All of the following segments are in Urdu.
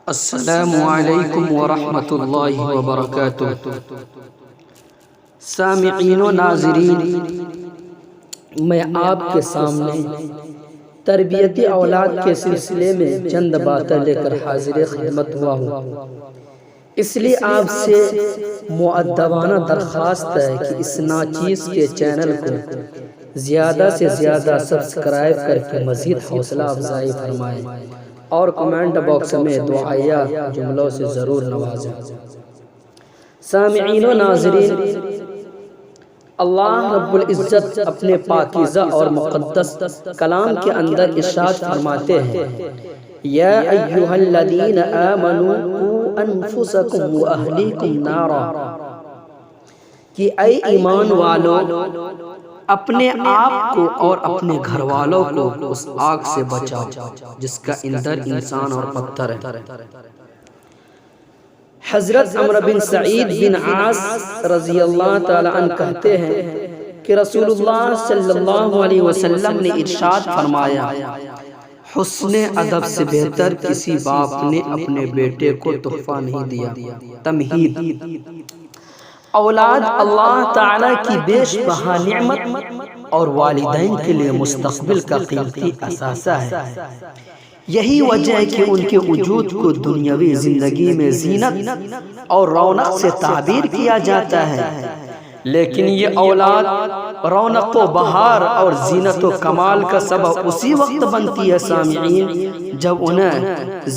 السلام علیکم ورحمۃ اللہ وبرکاتہ۔ سامعین و ناظرین، میں آپ کے سامنے تربیتی اولاد کے سلسلے میں چند باتیں لے کر حاضر خدمت ہوا ہوں۔ اس لیے آپ سے مؤدبانہ درخواست ہے کہ اس ناچیز کے چینل کو زیادہ سے زیادہ سبسکرائب کر کے مزید حوصلہ افزائی فرمائیں اور کمنٹ باکس میں دعائیہ جملوں سے ضرور نوازیں۔ سامعین و ناظرین، اللہ رب العزت اپنے پاکیزہ اور مقدس کلام کے اندر ارشاد فرماتے ہیں، یا ایھا الذین آمنوا قوا انفسکم واہلیکم نارا، کہ اے ایمان والو اپنے آپ کو اور اپنے گھر والوں کو اس آگ سے بچاؤ جس کا ایندھن انسان اور پتھر ہے۔ حضرت عمرو بن سعید بن عاص رضی اللہ تعالی عنہ کہتے ہیں کہ رسول اللہ صلی اللہ علیہ وسلم نے ارشاد فرمایا، حسن ادب سے بہتر کسی باپ نے اپنے بیٹے کو تحفہ نہیں دیا۔ تمہید: اولاد اللہ تعالیٰ کی بیش بہا نعمت اور والدین کے لیے مستقبل کا قیمتی اثاثہ ہے۔ یہی وجہ ہے کہ ان کے وجود کو دنیاوی زندگی میں زینت اور رونق سے تعبیر کیا جاتا ہے، لیکن یہ اولاد رونق و بہار اور زینت و کمال کا سبب اسی وقت بنتی ہے سامعین جب انہیں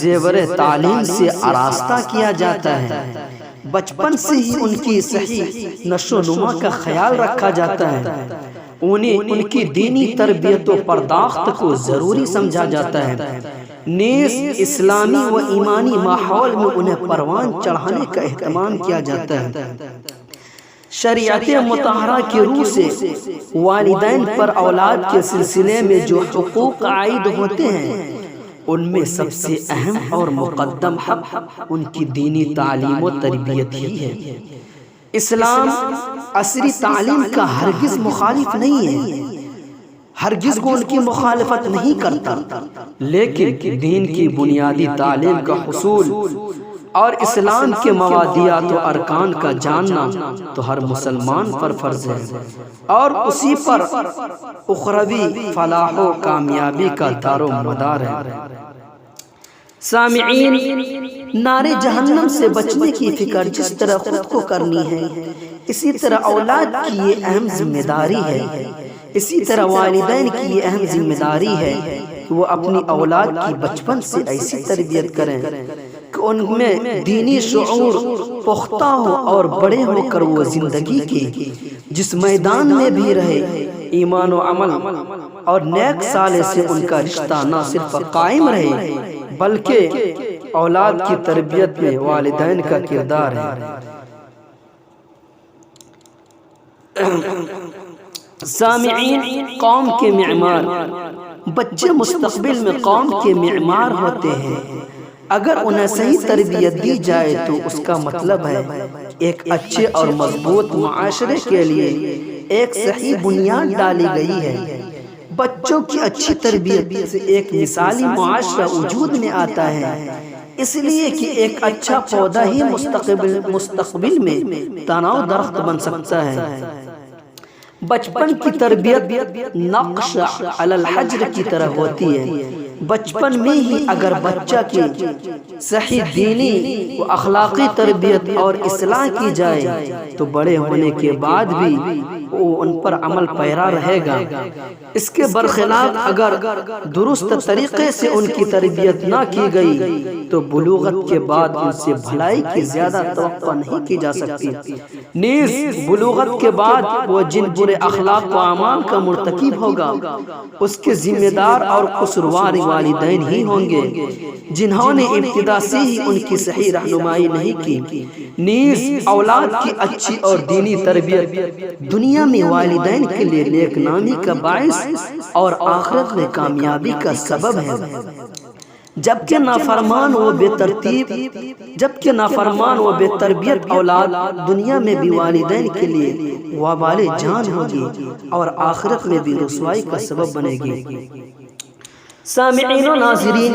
زیور تعلیم سے آراستہ کیا جاتا ہے۔ بچپن سے ہی ان کی صحیح نشو و نما کا خیال رکھا جاتا ہے، انہیں ان کی دینی تربیت و پرداخت کو ضروری سمجھا جاتا ہے، نیز اسلامی و ایمانی ماحول میں انہیں پروان چڑھانے کا اہتمام کیا جاتا ہے۔ شریعت مطہرہ کی روح سے والدین پر اولاد کے سلسلے میں جو حقوق عائد ہوتے ہیں ان میں سب سے اہم اور مقدم حق ان کی دینی تعلیم و تربیت ہی ہے۔ اسلام عصری تعلیم کا ہرگز مخالف نہیں ہے، ہرگز وہ ان کی مخالفت نہیں کرتا، لیکن دین کی بنیادی تعلیم کا حصول اور اسلام کے مبادئات و ارکان کا جاننا تو ہر مسلمان پر فرض ہے، اور اسی پر اخروی فلاح و کامیابی کا دار و مدار ہے۔ سامعین، نار جہنم سے بچنے کی فکر جس طرح خود کو کرنی ہے، اسی طرح اولاد کی یہ اہم ذمہ داری ہے، اسی طرح والدین کی یہ اہم ذمہ داری ہے کہ وہ اپنی اولاد کی بچپن سے ایسی تربیت کریں کہ ان میں دینی شعور پختہ ہو اور بڑے ہو کر وہ زندگی کی جس میدان میں بھی رہے، ایمان و عمل اور نیک صالح سے ان کا رشتہ نہ صرف قائم رہے بلکہ اولاد کی تربیت میں والدین کا کردار ہے۔ سامعین، قوم کے معمار، بچے مستقبل میں قوم کے معمار ہوتے ہیں۔ اگر انہیں صحیح تربیت دی جائے تو اس کا مطلب ہے ایک اچھے اور مضبوط معاشرے کے لیے ایک صحیح بنیاد ڈالی گئی ہے۔ بچوں کی اچھی تربیت سے ایک مثالی معاشرہ وجود میں آتا ہے، اس لیے کہ ایک اچھا پودا ہی مستقبل میں تناؤ درخت بن سکتا ہے۔ بچپن کی تربیت نقش علی الحجر کی طرح ہوتی ہے۔ بچپن میں ہی اگر بچہ کی صحیح دینی و اخلاقی تربیت اور اصلاح کی جائے تو بڑے ہونے کے بعد بھی وہ ان پر عمل پیرا رہے گا۔ اس کے برخلاف اگر درست طریقے سے ان کی تربیت نہ کی گئی تو بلوغت کے بعد ان سے بھلائی کی زیادہ توقع نہیں کی جا سکتی، نیز بلوغت کے بعد وہ جن برے اخلاق و اعمال کا مرتکب ہوگا اس کے ذمہ دار اور قصوروار والدین ہی ہوں گے جنہوں نے ابتدا سے ہی ان کی صحیح رہنمائی نہیں کی۔ نیز اولاد کی اچھی اور دینی تربیت دنیا میں والدین کے لیے نیک نامی کا باعث اور آخرت میں کامیابی کا سبب ہے، جبکہ نافرمان و بے تربیت اولاد دنیا میں بھی والدین کے لیے وبال جان ہوگی اور آخرت میں بھی رسوائی کا سبب بنے گی۔ سامعین و ناظرین،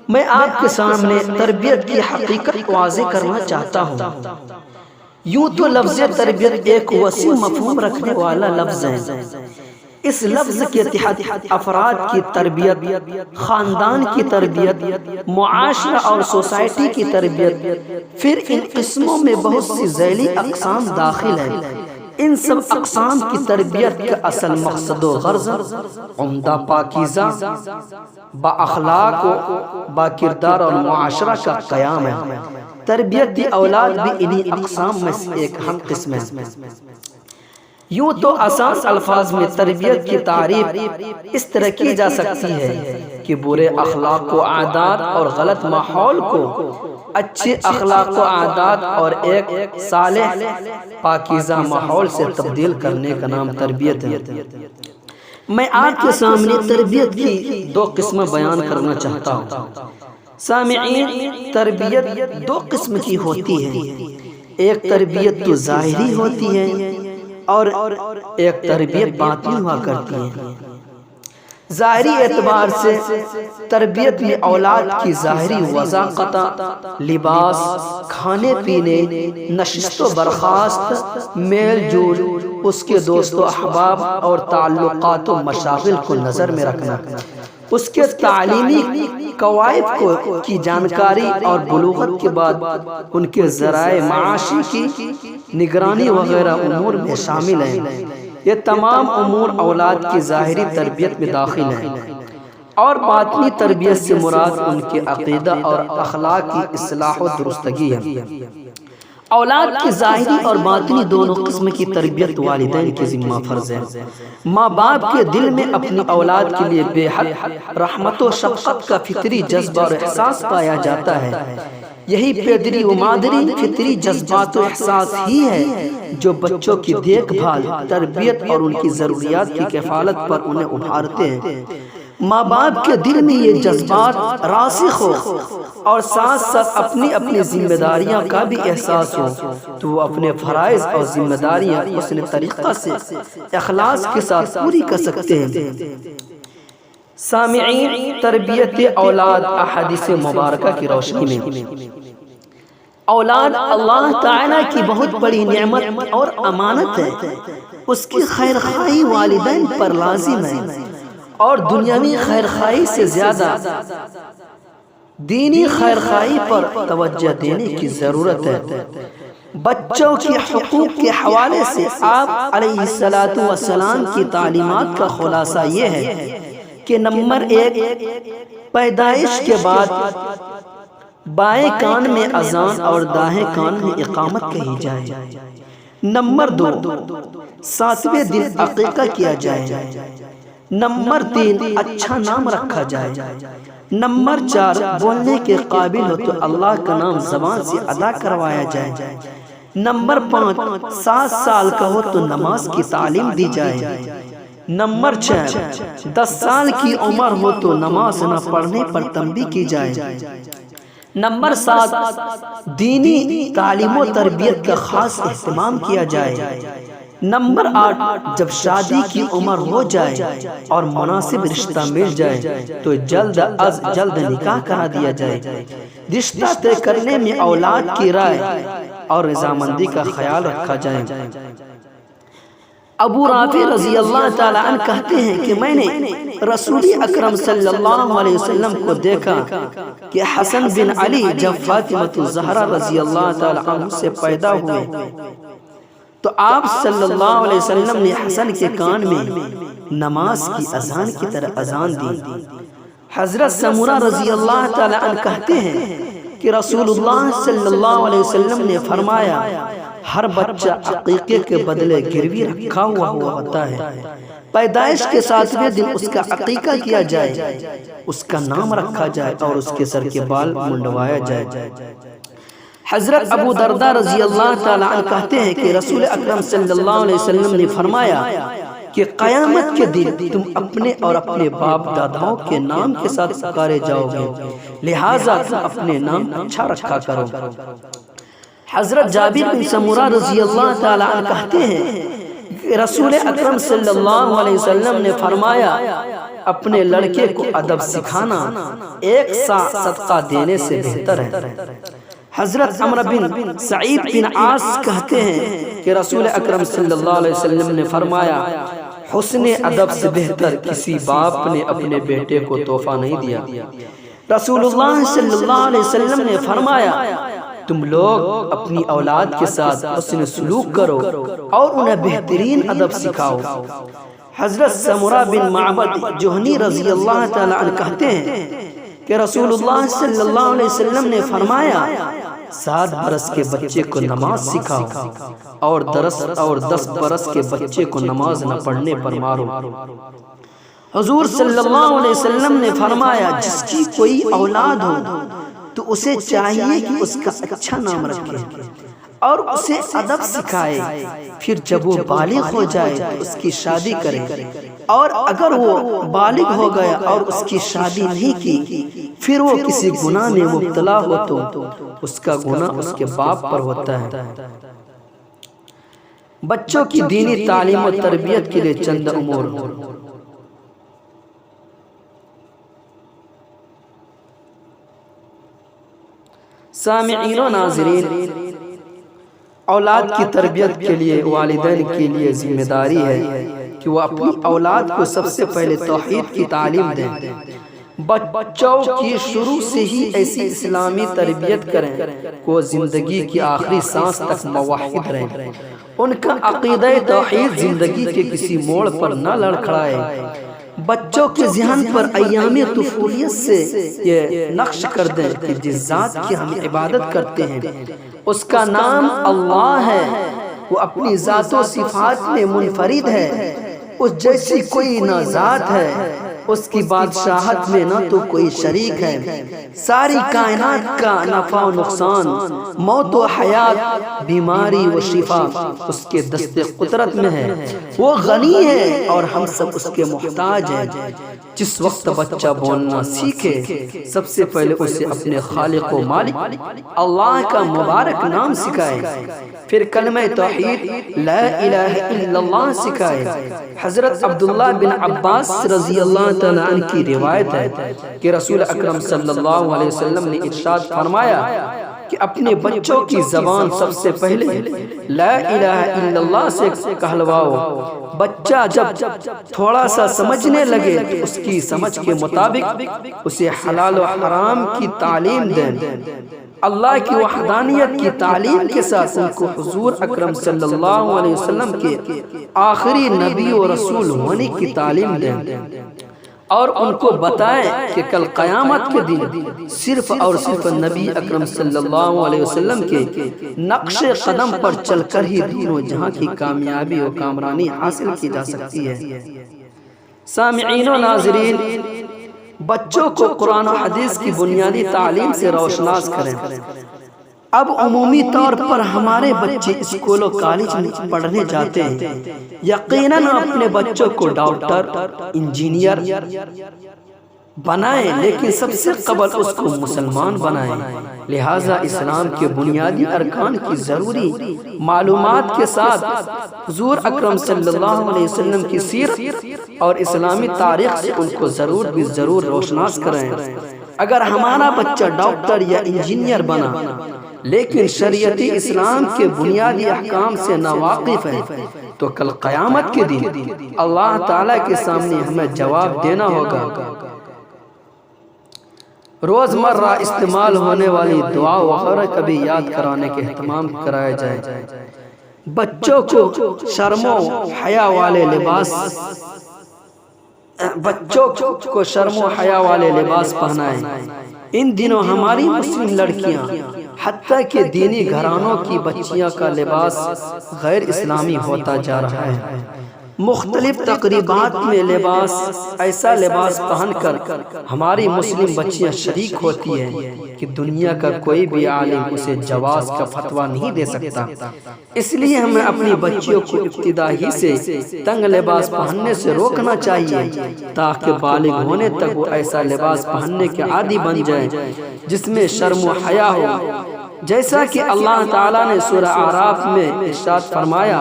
میں آپ کے سامنے تربیت کی حقیقت واضح کرنا چاہتا ہوں۔ یوں تو لفظ تربیت ایک وسیع مفہوم رکھنے والا لفظ ہے۔ اس لفظ کے تحت افراد کی تربیت، خاندان کی تربیت، معاشرہ اور سوسائٹی کی تربیت، پھر ان قسموں میں بہت سی ذیلی اقسام داخل ہیں۔ ان سب اقسام کی تربیت کا اصل مقصد و غرض عمدہ، پاکیزہ، با اخلاق و با کردار اور معاشرہ کا قیام ہے۔ تربیت دی اولاد بھی انہی اقسام میں سے ایک اہم قسم ہے۔ یوں تو آسان الفاظ میں تربیت کی تعریف اس طرح کی جا سکتی ہے کہ برے اخلاق و عادات اور غلط ماحول کو اچھے اخلاق و عادات اور ایک صالح پاکیزہ ماحول سے تبدیل کرنے کا نام تربیت ہے۔ میں آپ کے سامنے تربیت کی دو قسمیں بیان کرنا چاہتا ہوں۔ سامعین، تربیت دو قسم کی ہوتی ہے، ایک تربیت تو ظاہری ہوتی ہے اور ایک تربیت باطنی ہوا کرتی ہے۔ ظاہری اعتبار سے تربیت میں اولاد کی ظاہری وضاقت، لباس، کھانے پینے، نشست و برخاست، میل جول، اس کے دوست و احباب اور تعلقات و مشاغل کو نظر میں رکھنا، اس کے تعلیمی قواعد کی جانکاری اور بلوغت کے بعد ان کے ذرائع معاشی کی نگرانی وغیرہ امور میں شامل ہیں۔ یہ تمام امور اولاد کی ظاہری تربیت میں داخل ہیں، اور باطنی تربیت سے مراد ان کے عقیدہ اور اخلاق کی اصلاح و درستگی ہے۔ اولاد کی ظاہری اور باطنی دونوں قسم کی تربیت والدین کے ذمہ فرض ہے۔ ماں باپ کے دل میں اپنی اولاد کے لیے بے حد رحمت و شفقت کا فطری جذبہ اور احساس پایا جاتا ہے۔ یہی پیدری و مادری فطری جذبات و احساس ہی ہے جو بچوں کی دیکھ بھال، تربیت اور ان کی ضروریات کی کفالت پر انہیں ابھارتے ہیں۔ ماں باپ کے دل میں یہ جذبات راسخ ہو اور ساتھ ساتھ اپنی اپنی ذمہ داریاں کا بھی احساس ہو تو وہ اپنے فرائض اور ذمہ داریاں حسن طریقہ سے اخلاص کے ساتھ پوری کر سکتے ہیں۔ سامعین، تربیت اولاد احادیث مبارکہ کی روشنی میں اولاد اللہ تعالیٰ کی بہت بڑی نعمت اور امانت ہے۔ اس کی خیر خواہی والدین پر لازم ہے، اور دنیاوی خیر خواہی سے زیادہ دینی خیر خواہی پر توجہ دینے کی ضرورت ہے۔ بچوں کے حقوق کے حوالے سے آپ علیہ السلام کی تعلیمات کا خلاصہ یہ ہے کہ نمبر 1، پیدائش کے بعد بائیں کان میں اذان اور دائیں کان میں اقامت کہی جائے۔ نمبر 2، 7ویں دن عقیقہ کیا جائے۔ نمبر 3، اچھا نام رکھا جائے۔ نمبر 4، بولنے کے قابل ہو تو اللہ کا نام زبان سے ادا کروایا جائے۔ نمبر 5، 7 سال کا ہو تو نماز کی تعلیم دی جائے۔ نمبر 6، 10 سال کی عمر ہو تو نماز نہ پڑھنے پر تنبیہ کی جائے۔ نمبر 7، دینی تعلیم و تربیت کا خاص اہتمام کیا جائے۔ نمبر 8، جب شادی کی عمر ہو جائے اور مناسب رشتہ مل جائے تو جلد از جلد نکاح کرا دیا جائے۔ رشتہ طے کرنے میں اولاد کی رائے اور رضامندی کا خیال رکھا جائے۔ ابو رافع رضی اللہ تعالیٰ عنہ کہتے ہیں کہ میں نے رسول اکرم صلی اللہ علیہ وسلم کو دیکھا کہ حسن بن علی جب فاطمہ الزہرا رضی اللہ تعالیٰ عنہ سے پیدا ہوئے تو آپ صلی اللہ علیہ وسلم نے حسن کے کان میں نماز کی اذان کی طرح اذان دی۔ حضرت سمرہ رضی اللہ تعالیٰ عنہ کہتے ہیں کہ رسول اللہ صلی اللہ علیہ وسلم نے فرمایا، ہر بچہ عقیقے کے بدلے گروی رکھا ہوا ہوتا ہے۔ پیدائش کے 7ویں دن اس کا عقیقہ کیا جائے، اس کا نام رکھا جائے اور اس کے سر کے بال منڈوایا جائے۔ حضرت ابو دردہ رضی اللہ تعالیٰ عنہ کہتے ہیں کہ رسول اکرم صلی اللہ علیہ وسلم نے فرمایا کہ قیامت کے دن تم اپنے اور اپنے باپ داداؤں کے نام کے ساتھ پکارے جاؤ گے، لہٰذا تم اپنے نام اچھا رکھا کرو۔ حضرت جابر بن سمرہ رضی اللہ تعالیٰ عنہ کہتے ہیں کہ رسول اکرم صلی اللہ علیہ وسلم نے فرمایا، اپنے لڑکے کو ادب سکھانا 1 سا صدقہ دینے سے بہتر ہے۔ حضرت عمرو بن سعید بن عاص کہتے ہیں کہ رسول اکرم صلی اللہ علیہ وسلم نے فرمایا، حسن ادب سے بہتر کسی باپ نے اپنے بیٹے کو تحفہ نہیں دیا۔ رسول اللہ صلی اللہ علیہ وسلم نے فرمایا، تم لوگ اپنی اولاد کے ساتھ حسن سلوک کرو اور انہیں بہترین ادب سکھاؤ۔ حضرت سمرہ بن معبد جہنی رضی اللہ تعالی عنہ کہتے ہیں کہ رسول اللہ صلی اللہ علیہ وسلم نے فرمایا، 7 برس کے بچے کو نماز سکھاؤ اور 10 برس کے بچے کو نماز نہ پڑھنے پر مارو۔ حضور صلی اللہ علیہ وسلم نے فرمایا، جس کی کوئی اولاد ہو تو اسے چاہیے کہ اس کا اچھا نام رکھے اور اسے ادب سکھائے، پھر جب وہ بالغ ہو جائے تو اس کی شادی کرے، اور اگر وہ بالغ ہو گیا اور اس کی شادی نہیں کی، پھر وہ کسی گناہ میں مبتلا ہو تو اس کا گناہ اس کے باپ پر ہوتا ہے۔ بچوں کی دینی تعلیم و تربیت کے لیے چند امور۔ سامعین و ناظرین، اولاد کی تربیت کے لیے والدین کے لیے ذمہ داری ہے کہ وہ اپنی اولاد کو سب سے پہلے توحید کی تعلیم دیں۔ بچوں کی شروع سے ہی ایسی اسلامی تربیت کریں کہ وہ زندگی کی آخری سانس تک موحد رہیں۔ ان کا عقیدہ توحید زندگی کے کسی موڑ پر نہ لڑکھڑائے۔ بچوں کے ذہن پر ایام طفولیت سے یہ نقش کر دیں کہ جس ذات کی ہم عبادت کرتے ہیں اس کا نام اللہ ہے، وہ اپنی ذات و صفات میں منفرد ہے، اس جیسی کوئی نہ ذات ہے، اس کی بادشاہت میں نہ تو کوئی شریک ہے، ساری کائنات کا نفع و نقصان، موت و حیات، بیماری و شفا اس کے دست قدرت میں ہے، وہ غنی ہے اور ہم سب اس کے محتاج ہیں۔ جس وقت بچہ بولنا سیکھے سب سے پہلے اسے اپنے خالق و مالک اللہ کا مبارک نام سکھائے، پھر کلمہ توحید لا الہ الا اللہ سکھائے۔ حضرت عبداللہ بن عباس رضی اللہ تعالیٰ عنہ کی روایت ہے کہ رسول اکرم صلی اللہ علیہ وسلم نے ارشاد فرمایا کہ اپنے بچوں کی زبان سب سے پہلے لا الہ الا اللہ سے کہلواؤ۔ بچہ جب تھوڑا سا سمجھنے لگے تو اس کی سمجھ کے مطابق اسے حلال و حرام کی تعلیم دیں۔ اللہ کی وحدانیت کی تعلیم کے ساتھ ان کو حضور اکرم صلی اللہ علیہ وسلم کے آخری نبی و رسول ہونے کی تعلیم دیں، اور ان کو بتائیں کہ کل قیامت کے دن صرف اور صرف نبی اکرم صلی اللہ علیہ وسلم کے نقش قدم پر چل کر ہی دونوں جہاں کی کامیابی و کامرانی حاصل کی جا سکتی ہے۔ سامعین و ناظرین، بچوں کو قرآن و حدیث کی بنیادی تعلیم سے روشناس کریں۔ اب عمومی طور پر ہمارے بچے اسکول و کالج میں پڑھنے جاتے ہیں، یقیناً اپنے بچوں کو ڈاکٹر، انجینئر بنائیں، لیکن سب سے قبل اس کو مسلمان بنائیں۔ لہٰذا اسلام کے بنیادی ارکان کی ضروری معلومات کے ساتھ حضور اکرم صلی اللہ علیہ وسلم کی سیرت اور اسلامی تاریخ سے ان کو ضرور روشناس کریں۔ اگر ہمارا بچہ ڈاکٹر یا انجینئر بنا لیکن شریعت اسلام کے بنیادی احکام سے ناواقف ہے تو کل قیامت کے دن اللہ تعالیٰ کے سامنے ہمیں جواب دینا ہوگا۔ روزمرہ استعمال ہونے والی دعا وغیرہ کا بھی یاد کرانے کے اہتمام کرایا جائے۔ بچوں کو شرم و حیا والے لباس پہنائیں۔ ان دنوں ہماری مسلم لڑکیاں حتیٰ کہ دینی گھرانوں کی بچیاں کا لباس غیر اسلامی ہوتا جا رہا ہے۔ مختلف تقریبات میں ایسا لباس پہن کر ہماری مسلم بچیاں شریک ہوتی ہیں کہ دنیا کا کوئی بھی عالم اسے جواز کا فتویٰ نہیں دے سکتا۔ اس لیے ہمیں اپنی بچیوں کو ابتدا ہی سے تنگ لباس پہننے سے روکنا چاہیے تاکہ بالغ ہونے تک وہ ایسا لباس پہننے کے عادی بن جائیں جس میں شرم و حیا ہو، جیسا کہ اللہ تعالیٰ نے سورہ اعراف میں ارشاد فرمایا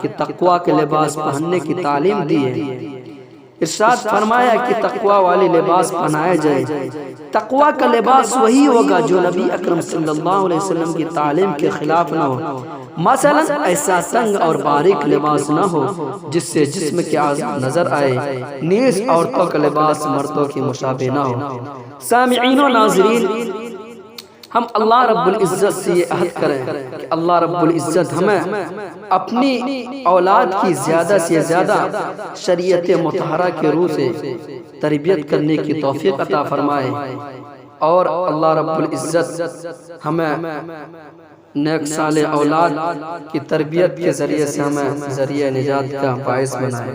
کہ تقوی کے لباس پہننے کی تعلیم دی ہے۔ ارشاد فرمایا کہ تقوی والی لباس پہنایا جائے۔ تقوی کا لباس وہی ہوگا جو نبی اکرم صلی اللہ علیہ وسلم کی تعلیم کے خلاف نہ ہو، مثلا ایسا تنگ اور باریک لباس نہ ہو جس سے جسم کے اعضاء نظر آئے، نیز عورتوں کا لباس مردوں کی مشابہ نہ ہو۔ سامعین و ناظرین، ہم اللہ رب العزت سے یہ عہد کریں کہ اللہ رب العزت ہمیں اپنی اولاد کی زیادہ سے زیادہ شریعت مطہرہ کے روح سے تربیت کرنے کی توفیق عطا فرمائے، اور اللہ رب العزت ہمیں نیک صالح اولاد کی تربیت کے ذریعے سے ہمیں ذریعہ نجات کا باعث بنائے۔